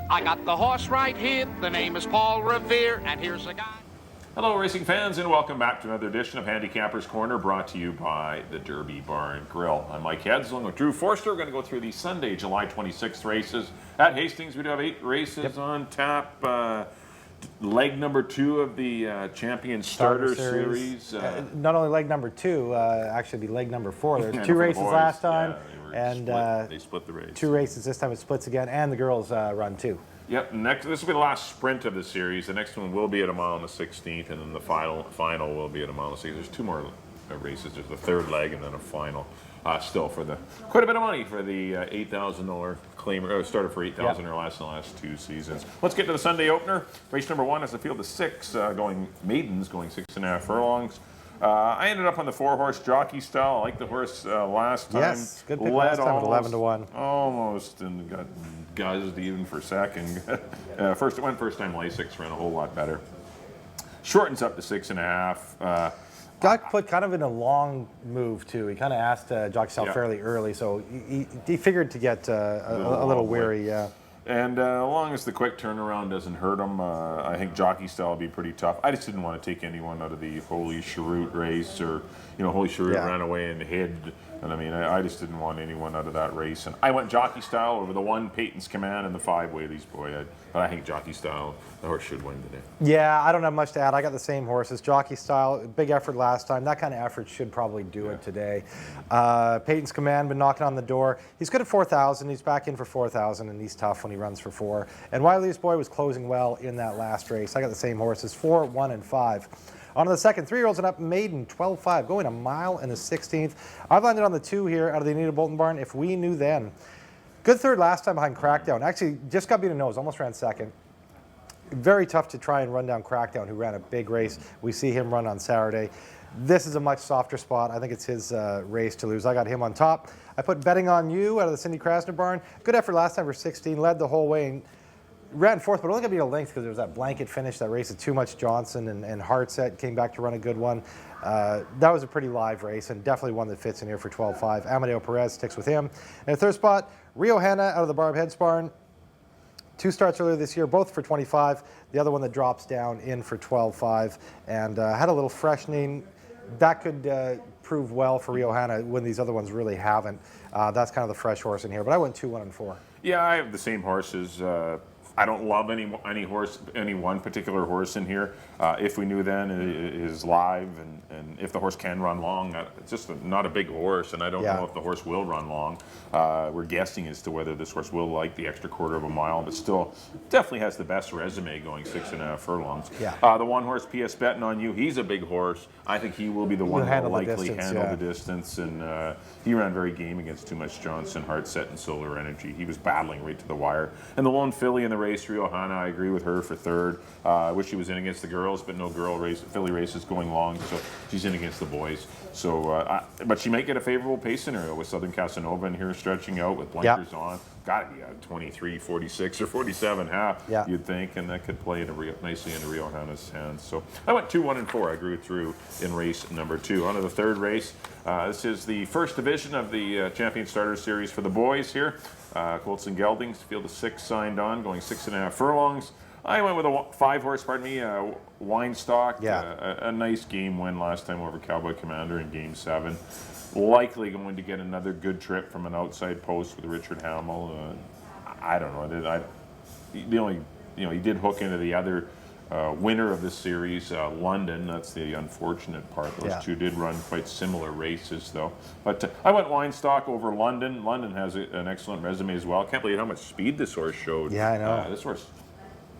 I got the horse right here. The name is Paul Revere, and here's a guy. Hello, racing fans, and welcome back to another edition of Handicappers Corner, brought to you by the Derby Bar and Grill. I'm Mike Heads, along with Drew Forster. We're going to go through the Sunday, July 26th races at Hastings. We do have 8 races on tap. Leg number 2 of the Champion Starter Series. Not only leg number 2, actually be leg number 4. There's 2 races boys, last time, and they split the race. 2 races this time. It splits again, and the girls run 2. Yep. This will be the last sprint of the series. The next one will be at a mile on the 16th, and then the final will be at a mile on the 16th. There's 2 more races. There's the 3rd leg, and then a final. Still for quite a bit of money for the $8,000 claimer starter for $8,000 or less in the last 2 seasons. Let's get to the Sunday opener. Race number 1 is a field of 6 maidens going 6.5 furlongs. I ended up on the 4-horse Jockey Style. I liked the horse last time. Yes, good pick last time at 11-1. Almost, and got guzzed even for second. First time Lasix ran a whole lot better. Shortens up to 6.5. Got put kind of in a long move, too. He kind of asked Jockey Style fairly early, so he figured to get a little weary, yeah. And as long as the quick turnaround doesn't hurt him, I think Jockey Style will be pretty tough. I just didn't want to take anyone out of the Holy Cheroot race, or, Holy Cheroot ran away and hid. And I mean, I just didn't want anyone out of that race. And I went Jockey Style over the 1, Peyton's Command, and the 5, Whaley's Boy. But I think Jockey Style, the horse should win today. Yeah, I don't have much to add. I got the same horses. Jockey Style, big effort last time. That kind of effort should probably do it today. Peyton's Command been knocking on the door. He's good at 4,000. He's back in for 4,000, and he's tough when he runs for 4. And Wiley's Boy was closing well in that last race. I got the same horses, 4, 1, and 5. On to the second, 3-year-olds and up, maiden, 12-5, going a mile and the 16th. I've landed on the 2 here out of the Anita Bolton barn. If we knew then. Good third last time behind Crackdown. Actually, just got beat a nose, almost ran second. Very tough to try and run down Crackdown, who ran a big race. We see him run on Saturday. This is a much softer spot. I think it's his race to lose. I got him on top. I put Betting on You out of the Cindy Krasner barn. Good effort last time for 16, led the whole way. And ran 4th, but only got beat a length because there was that blanket finish, that race of Too Much Johnson and Hartset came back to run a good one. That was a pretty live race, and definitely one that fits in here for 12-5. Amadeo Perez sticks with him. And 3rd spot, Rio Hanna out of the Barb Heads barn. 2 starts earlier this year, both for 25. The other one that drops down in for 12-5, and had a little freshening. That could prove well for Rio Hanna when these other ones really haven't. That's kind of the fresh horse in here, but I went 2, 1, and 4. Yeah, I have the same horses. I don't love any one particular horse in here. If we knew then is live, and if the horse can run long, it's just not a big horse, and I don't know if the horse will run long. We're guessing as to whether this horse will like the extra quarter of a mile, but still definitely has the best resume going 6.5 furlongs. Yeah. The 1 horse, PS Betting on You, he's a big horse. I think he will be the one that will likely handle the distance, and he ran very game against Too Much Johnson, Heartset, and Solar Energy. He was battling right to the wire. And the lone filly in the race, Rio Hanna, I agree with her for 3rd. I wish she was in against the girls, but no filly races going long, so she's in against the boys. So, but she might get a favorable pace scenario with Southern Casanova in here stretching out with blinkers on. Got to be a 23, 46, or 47.5, you'd think, and that could play nicely into Rio Hanna's hands. So I went 2, 1, and 4. I grew through in race number 2. On to the 3rd race. This is the 1st division of the Champion Starter Series for the boys here. Colts and Geldings, field of 6 signed on, going 6.5 furlongs. I went with a 5-horse, Weinstock. A nice game win last time over Cowboy Commander in Game 7. Likely going to get another good trip from an outside post with Richard Hamill. I don't know. He did hook into the other winner of this series, London. That's the unfortunate part. Those 2 did run quite similar races, though. But I went Weinstock over London. London has an excellent resume as well. I can't believe how much speed this horse showed. Yeah, I know. This horse,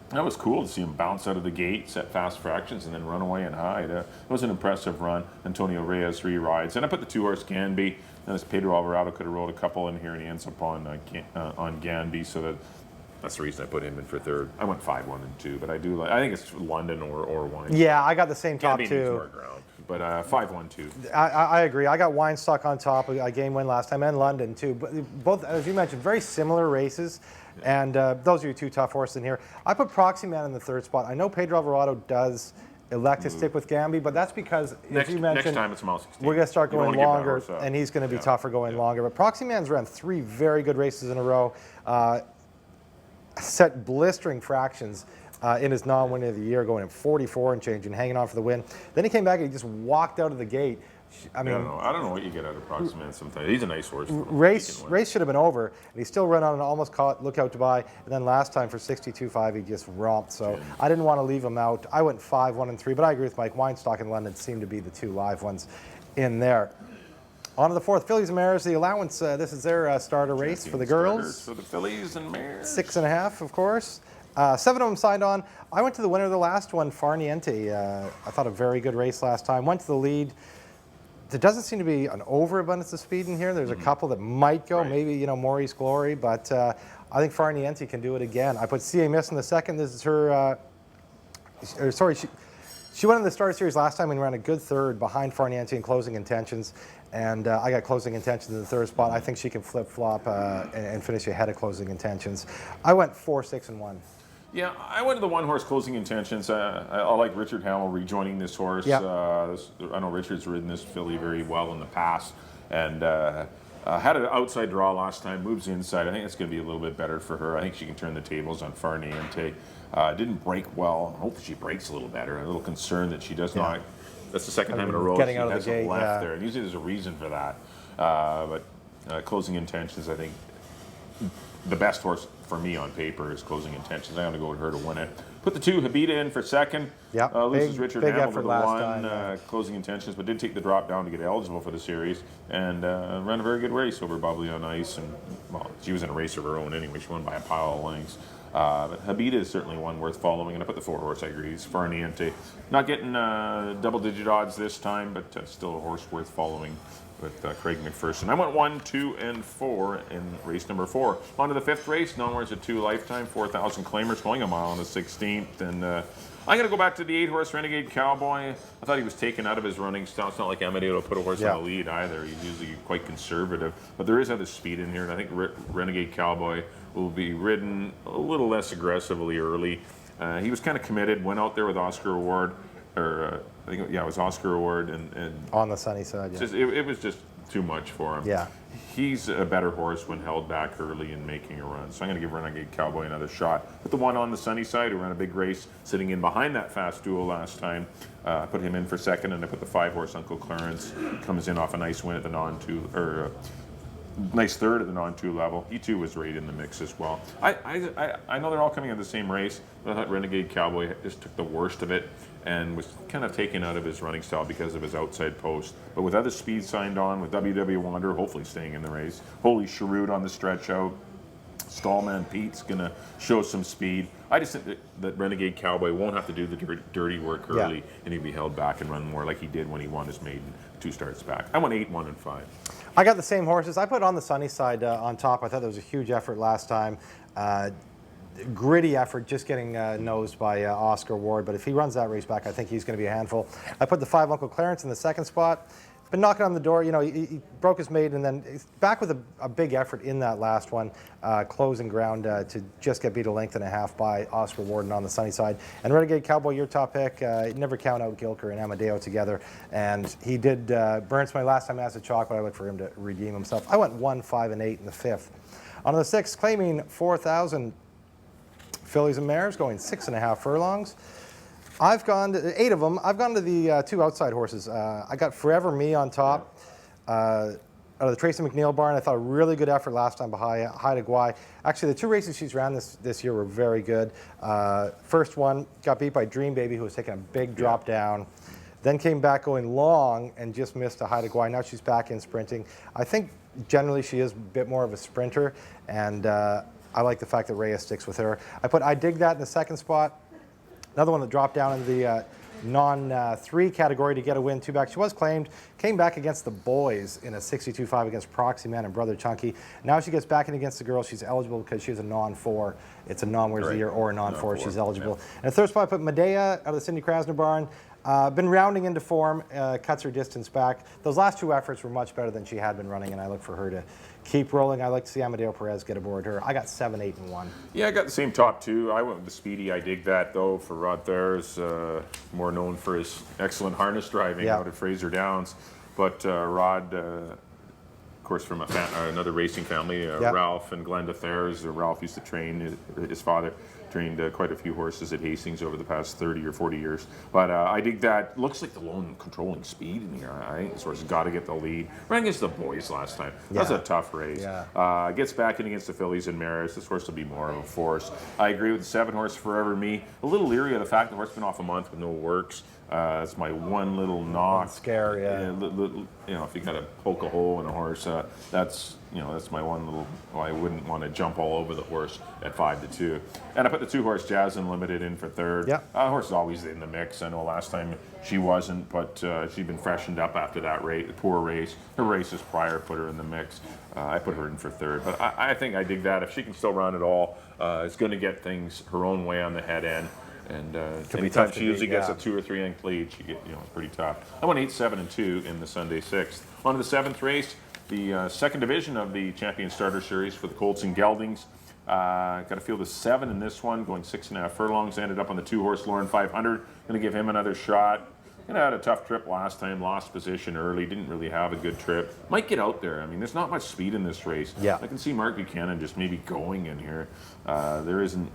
that was cool to see him bounce out of the gate, set fast fractions, and then run away and hide. It was an impressive run. Antonio Reyes 3 rides. And I put the 2-horse Ganby. And this Pedro Alvarado could have rolled a couple in here, and he ends up on Ganby, so that's the reason I put him in for 3rd. I went 5, 1, and 2, but I think it's London or Wine. Yeah, I got the same top 2. More ground, but 5, 1, 2. I agree. I got Weinstock on top. A game win last time, and London too. But both, as you mentioned, very similar races. And those are your 2 tough horses in here. I put Proxy Man in the 3rd spot. I know Pedro Alvarado does elect to stick with Gamby, but that's because, as you mentioned, next time it's mile 16. We're going to start going longer, and he's going to be tougher going longer. But Proxy Man's ran 3 very good races in a row. set blistering fractions in his non-win of the year, going at 44 and change and hanging on for the win. Then he came back and he just walked out of the gate. I mean, I don't know what you get out of Proximate sometimes. He's a nice horse. Race should have been over, and he still ran on and almost caught Lookout to Buy. And then last time for 62.5, he just romped. So I didn't want to leave him out. I went 5, 1, and 3, but I agree with Mike. Weinstock and London seem to be the 2 live ones in there. On to the 4th, Fillies and Mares. The allowance. This is their starter race for the girls. For the Fillies and Mares. 6.5, of course. 7 of them signed on. I went to the winner of the last one, Farniente. I thought a very good race last time. Went to the lead. There doesn't seem to be an overabundance of speed in here. There's a couple that might go, maybe, Maurice Glory, but I think Farniente can do it again. I put CA Miss in the second. This is her, she went in the Star Series last time and ran a good third behind Farniente in closing intentions, and I got closing intentions in the 3rd spot. I think she can flip-flop and finish ahead of closing intentions. I went 4, 6, and 1. Yeah, I went to the 1-horse closing intentions. I like Richard Hamill rejoining this horse. Yep. I know Richard's ridden this filly very well in the past, and had an outside draw last time, moves inside. I think it's going to be a little bit better for her. I think she can turn the tables on Farniente. Didn't break well. I hope she breaks a little better. I'm a little concerned that she does not. That's the second time in a row getting she out of the hasn't gate, left there. And usually there's a reason for that. But closing intentions, I think, the best horse for me on paper is closing intentions. I'm going to go with her to win it. Put the 2 Habita in for second. Yep. Loses Richard big Hamill effort with the last 1 time, closing intentions, but did take the drop down to get eligible for the series and ran a very good race over Bubbly on Ice. And well, she was in a race of her own anyway. She won by a pile of lengths. But Habita is certainly one worth following, and I put the 4-horse. I agree. It's Farniente. Not getting double-digit odds this time, but still a horse worth following with Craig McPherson. I went 1, 2, and 4 in race number 4. On to the 5th race. Nowhere's a 2 lifetime, 4,000 claimers, going a mile on the 16th, and I'm going to go back to the 8-horse Renegade Cowboy. I thought he was taken out of his running style. It's not like Amadeo to put a horse on the lead either. He's usually quite conservative, but there is other speed in here, and I think Renegade Cowboy will be ridden a little less aggressively early. He was kind of committed, went out there with Oscar Award, or I think, it was Oscar Award, and on the sunny side, yeah. It was just too much for him. Yeah. He's a better horse when held back early and making a run. So I'm going to give Renegade Cowboy another shot. Put the 1 on the sunny side, who ran a big race, sitting in behind that fast duo last time. I put him in for second, and I put the 5-horse Uncle Clarence. Comes in off a nice win at the non-2, or nice third at the non-2 level. He too was right in the mix as well. I know they're all coming in the same race, but I thought Renegade Cowboy just took the worst of it and was kind of taken out of his running style because of his outside post. But with other speed signed on, with WW Wanderer hopefully staying in the race, Holy Sherwood on the stretch out, Stallman Pete's going to show some speed. I just think that Renegade Cowboy won't have to do the dirty work early, and he'll be held back and run more like he did when he won his maiden 2 starts back. I went 8, 1, and 5. I got the same horses. I put on the sunny side on top. I thought there was a huge effort last time. Gritty effort, just getting nosed by Oscar Ward. But if he runs that race back, I think he's going to be a handful. I put the 5 Uncle Clarence in the 2nd spot. Been knocking on the door. He broke his maiden, and then he's back with a big effort in that last one, closing ground to just get beat a length and a half by Oscar Warden on the sunny side. And Renegade Cowboy, your top pick. Never count out Gilker and Amadeo together. And he did burn my last time as a chalk, but I looked for him to redeem himself. I went 1, 5, and 8 in the 5th. On the 6th, claiming 4,000 Fillies and Mares, going 6.5 furlongs. I've gone to 8 of them. I've gone to the 2 outside horses. I got Forever Me on top. Out of the Tracy McNeil barn, I thought a really good effort last time behind Haida Gwaii. Actually, the 2 races she's ran this year were very good. First one got beat by Dream Baby, who was taking a big drop down. Then came back going long and just missed a Haida Gwaii. Now she's back in sprinting. I think generally she is a bit more of a sprinter, and I like the fact that Reyes sticks with her. I Dig That in the 2nd spot. Another one that dropped down in the non-3 category to get a win, 2 back. She was claimed, came back against the boys in a 62.5 against Proxy Man and Brother Chunky. Now she gets back in against the girls. She's eligible because she's a non-4. It's a non-Where's the Year or a non-4. She's eligible. Yeah. And the 3rd spot, I put Medea out of the Cindy Krasner barn. Been rounding into form, cuts her distance back. Those last 2 efforts were much better than she had been running, and I look for her to keep rolling. I like to see Amadeo Perez get aboard her. I got 7, 8, and 1. Yeah, I got the same top 2. I went with the Speedy. I Dig That, though, for Rod Thayer's, more known for his excellent harness driving out at Fraser Downs. But Rod course, from another racing family, Ralph and Glenda Thayers. Ralph used to train, his father trained quite a few horses at Hastings over the past 30 or 40 years. But I dig that. Looks like the lone controlling speed in here. I think this horse has got to get the lead. Ran against the boys last time. That was a tough race. Gets back in against the fillies and mares. This horse will be more of a force. I agree with the 7 horse Forever Me. A little leery of the fact the horse been off a month with no works. It's my one little knock. Scare, If you got to poke a hole in a horse, that's my one little. Well, I wouldn't want to jump all over the horse at 5-2. And I put the 2 horse Jazz Unlimited in for third. Yeah. The horse is always in the mix. I know last time she wasn't, but she'd been freshened up after that poor race. Her races prior put her in the mix. I put her in for third, but I think I dig that. If she can still run at all, it's going to get things her own way on the head end. And anytime she usually gets a 2 or 3 length lead, she it's pretty tough. I went 8, 7, and 2 in the Sunday 6th. On to the 7th race, the second division of the Champion Starter Series for the Colts and Geldings. Got to field a 7 in this one, going 6.5 furlongs. Ended up on the 2 horse Lauren 500. Going to give him another shot. Had a tough trip last time, lost position early, didn't really have a good trip. Might get out there. I mean, there's not much speed in this race. Yeah. I can see Mark Buchanan just maybe going in here. There isn't.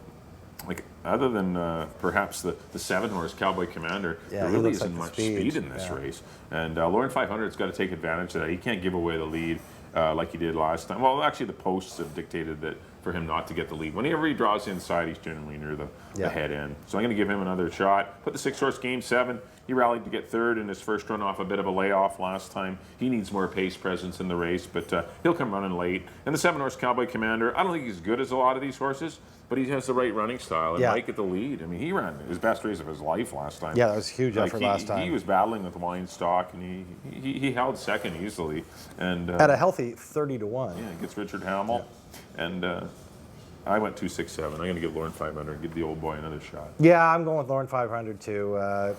Other than perhaps the 7 horse Cowboy Commander, there really isn't much speed in this race. And Lauren 500's got to take advantage of that. He can't give away the lead like he did last time. Well, actually, the posts have dictated that for him not to get the lead. Whenever he draws inside, he's generally near the head end. So I'm going to give him another shot. Put the 6 horse Game 7. He rallied to get third in his first run off a bit of a layoff last time. He needs more pace presence in the race, but he'll come running late. And the 7 horse Cowboy Commander, I don't think he's as good as a lot of these horses, but he has the right running style and might get the lead. I mean, he ran his best race of his life last time. Yeah, that was a huge effort last time. He was battling with Weinstock, and he held second easily. And at a healthy 30-1. Yeah, gets Richard Hamill. Yeah. And I went 2, 6, 7. I'm going to give Lauren 500 and give the old boy another shot. Yeah, I'm going with Lauren 500 too.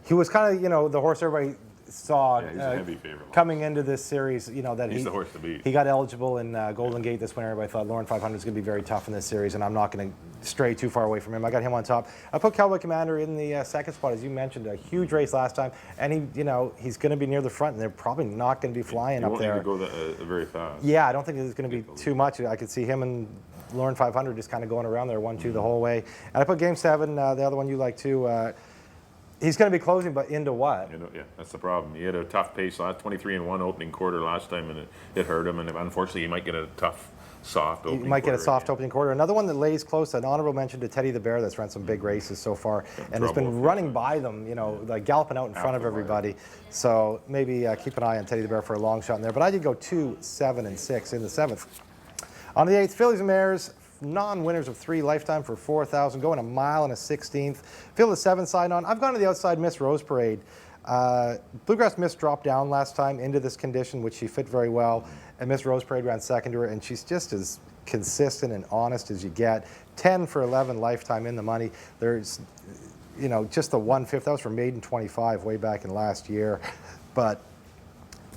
He was kind of, the horse everybody saw he's a heavy favorite coming into this series, that he's the horse to beat. He got eligible in Golden Gate this winter. Everybody thought Lauren 500 is going to be very tough in this series, and I'm not going to stray too far away from him. I got him on top. I put Cowboy Commander in the second spot, as you mentioned, a huge race last time, and he's going to be near the front, and they're probably not going to be flying up there. He won't even go very fast. Yeah, I don't think there's going to be too much. I could see him and Lauren 500 just kind of going around there 1-2 the whole way. And I put Game 7, the other one you like too. He's going to be closing, but into what? Yeah, that's the problem. He had a tough pace last 23-1 opening quarter last time, and it hurt him. And unfortunately, he might get a tough, soft opening quarter. He might get a soft opening quarter. Another one that lays close, an honorable mention to Teddy the Bear that's run some big races so far, and has been running by them, like galloping out in front of everybody. So maybe keep an eye on Teddy the Bear for a long shot in there. But I did go 2, 7, and 6 in the 7th. On the 8th, Fillies and Mares. Non-winners of 3 lifetime for 4,000, going 1 mile and a 16th. Field the 7 side on. I've gone to the outside Miss Rose Parade. Bluegrass Miss dropped down last time into this condition, which she fit very well. And Miss Rose Parade ran second to her, and she's just as consistent and honest as you get. 10 for 11 lifetime in the money. There's, just the 1/5. That was from Maiden 25 way back in last year. But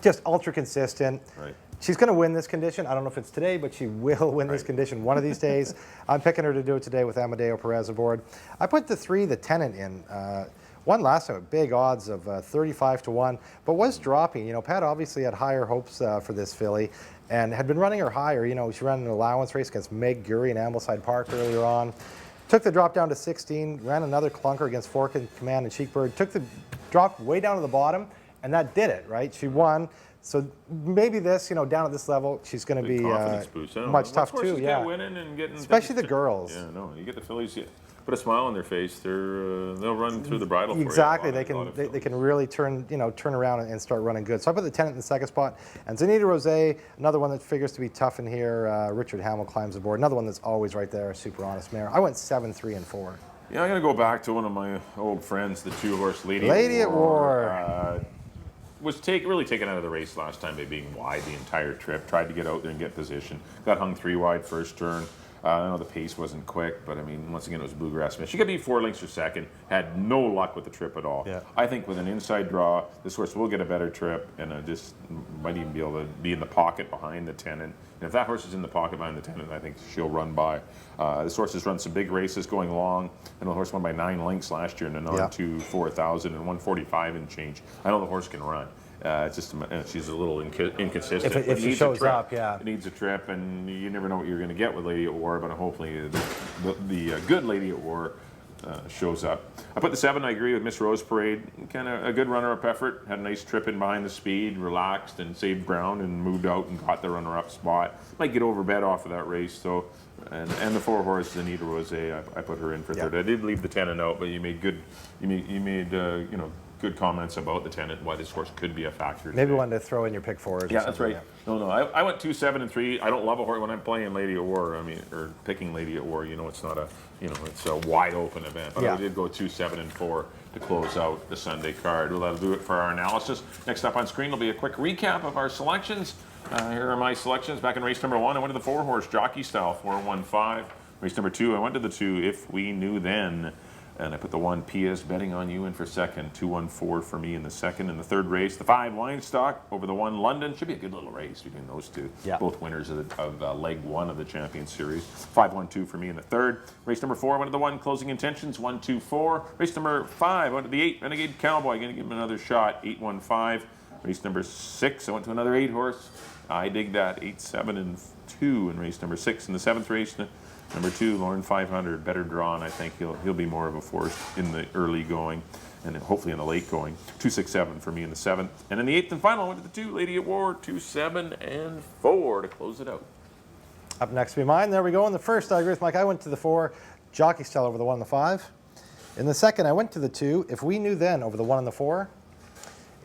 just ultra consistent. Right. She's going to win this condition. I don't know if it's today, but she will win this condition one of these days. I'm picking her to do it today with Amadeo Perez aboard. I put the 3, the Tenant, in. Won last time at big odds of 35-1, but was dropping. Pat obviously had higher hopes for this filly and had been running her higher. She ran an allowance race against Meg Gury in Ambleside Park earlier on. Took the drop down to 16, ran another clunker against Fork and Command and Cheekbird. Took the drop way down to the bottom, and that did it, right? She won. So maybe this, down at this level, she's going to be much tough too. Yeah, winning and getting especially the girls. Yeah, no, you get the fillies, put a smile on their face. They'll run through the bridle for you. Exactly, they can really turn around and start running good. So I put the Tenant in the second spot, and Zanita Rose, another one that figures to be tough in here. Richard Hamill climbs aboard, another one that's always right there, a super honest mare. I went 7, 3, and 4. Yeah, I'm going to go back to one of my old friends, the 2 horse Lady at War. Was really taken out of the race last time by being wide the entire trip. Tried to get out there and get position. Got hung 3 wide first turn. I know the pace wasn't quick, but I mean, once again, it was Bluegrass Miss. She got beat 4 lengths for second. Had no luck with the trip at all. Yeah. I think with an inside draw, this horse will get a better trip and just might even be able to be in the pocket behind the Tenant. And if that horse is in the pocket behind the Tenant, I think she'll run by. This horse has run some big races going long. I know the horse won by 9 lengths last year in a non-2 4,000 and 145 and change. I know the horse can run. It's just she's a little inconsistent. If she shows up, yeah. It needs a trip, and you never know what you're going to get with Lady at War, but hopefully the good Lady at War shows up. I put the 7. I agree with Miss Rose Parade. Kind of a good runner-up effort. Had a nice trip in behind the speed, relaxed and saved ground, and moved out and got the runner-up spot. Might get overbet off of that race, so. And the 4 horse Anita Rose, I put her in for third. I did leave the 10 and out, but you made good good comments about the 10 and why this horse could be a factor. Maybe wanted to throw in your pick 4s. Yeah, that's right. Yeah. No, I went 2, 7, and 3. I don't love a horse when I'm playing Lady at War. Or picking Lady at War. It's not it's a wide open event. But I did go 2, 7, and 4 to close out the Sunday card. Well, that'll do it for our analysis. Next up on screen will be a quick recap of our selections. Here are my selections. Back in race number 1, I went to the 4 horse jockey style 415. Race number 2, I went to the 2 If We Knew Then. And I put the 1 Pia's Betting on You in for second. 214 for me in the second. In the third race, the 5 Weinstock over the 1 London. Should be a good little race between those two. Yeah. Both winners of leg 1 of the Champions Series. 512 for me in the third. Race number 4, I went to the 1 Closing Intentions. 124. Race number 5, I went to the 8 Renegade Cowboy. Going to give him another shot. 815. Race number 6, I went to another 8 horse. I dig that. 8, 7, and 2 in race number 6. In the 7th race, number 2, Lauren 500, better drawn. I think he'll be more of a force in the early going, and hopefully in the late going. 267 for me in the 7th, and in the 8th and final, I went to the 2 Lady at War, 2, 7, and 4 to close it out. Up next will be mine. There we go. In the first, I agree with Mike. I went to the 4 Jockey Style over the 1 and the 5. In the second, I went to the 2 If We Knew Then over the 1 and the 4.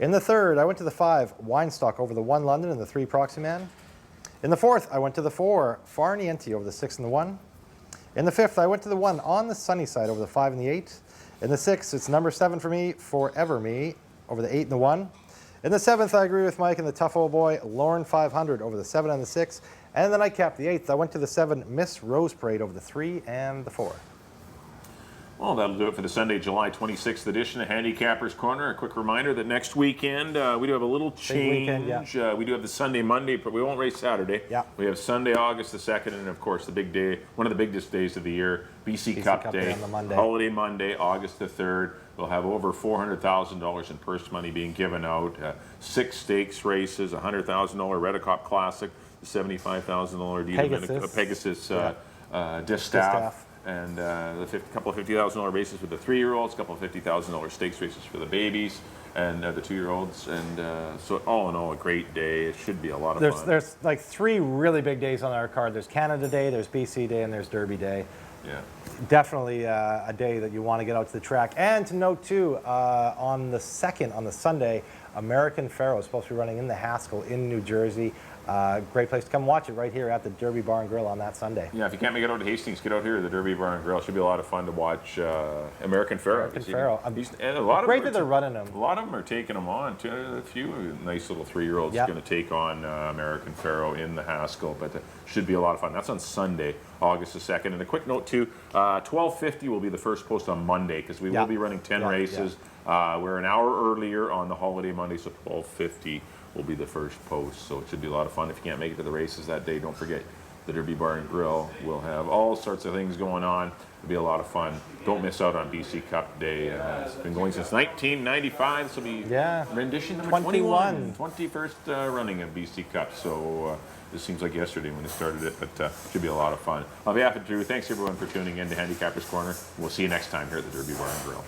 In the third, I went to the 5 Weinstock over the 1 London and the 3 Proxy Man. In the fourth, I went to the 4 Far Niente over the 6 and the 1. In the 5th, I went to the 1 On the Sunny Side over the 5 and the 8. In the 6th, it's number 7 for me, Forever Me, over the 8 and the 1. In the 7th, I agree with Mike and the tough old boy, Lauren 500 over the 7 and the 6. And then I capped the 8th. I went to the 7 Miss Rose Parade over the 3 and the 4. Well, that'll do it for the Sunday, July 26th edition of Handicappers Corner. A quick reminder that next weekend we do have a little change. Weekend, we do have the Sunday, Monday, but we won't race Saturday. Yeah. We have Sunday, August the 2nd, and of course the big day, one of the biggest days of the year, BC Cup Day, on the Monday. Holiday Monday, August the 3rd. We'll have over $400,000 in purse money being given out, 6 stakes races, a $100,000 Redicop Classic, the $75,000 Pegasus Distaff. And a couple of $50,000 races for the 3-year-olds, a couple of $50,000 stakes races for the babies and the 2-year-olds. And so all in all, a great day. It should be a lot of fun. There's like 3 really big days on our card. There's Canada Day, there's BC Day, and there's Derby Day. Yeah. Definitely a day that you want to get out to the track. And to note, too, on the 2nd, on the Sunday, American Pharoah is supposed to be running in the Haskell in New Jersey. Great place to come watch it right here at the Derby Bar and Grill on that Sunday. Yeah, if you can't make it out to Hastings, get out here to the Derby Bar and Grill. It should be a lot of fun to watch American Pharoah. And a lot of great that they're running them. A lot of them are taking them on. A few nice little 3-year-olds going to take on American Pharoah in the Haskell, but it should be a lot of fun. That's on Sunday, August the 2nd. And a quick note too, 12:50 will be the first post on Monday because we will be running 10 races. We're an hour earlier on the holiday Monday, so 12:50 will be the first post. So it should be a lot of fun. If you can't make it to the races that day, don't forget the Derby Bar and Grill. We'll have all sorts of things going on. It'll be a lot of fun. Don't miss out on BC Cup Day. It's been going since 1995. This will be rendition number 21. 21st running of BC Cup. So this seems like yesterday when they started it, but it should be a lot of fun. On behalf of Drew, thanks everyone for tuning in to Handicappers Corner. We'll see you next time here at the Derby Bar and Grill.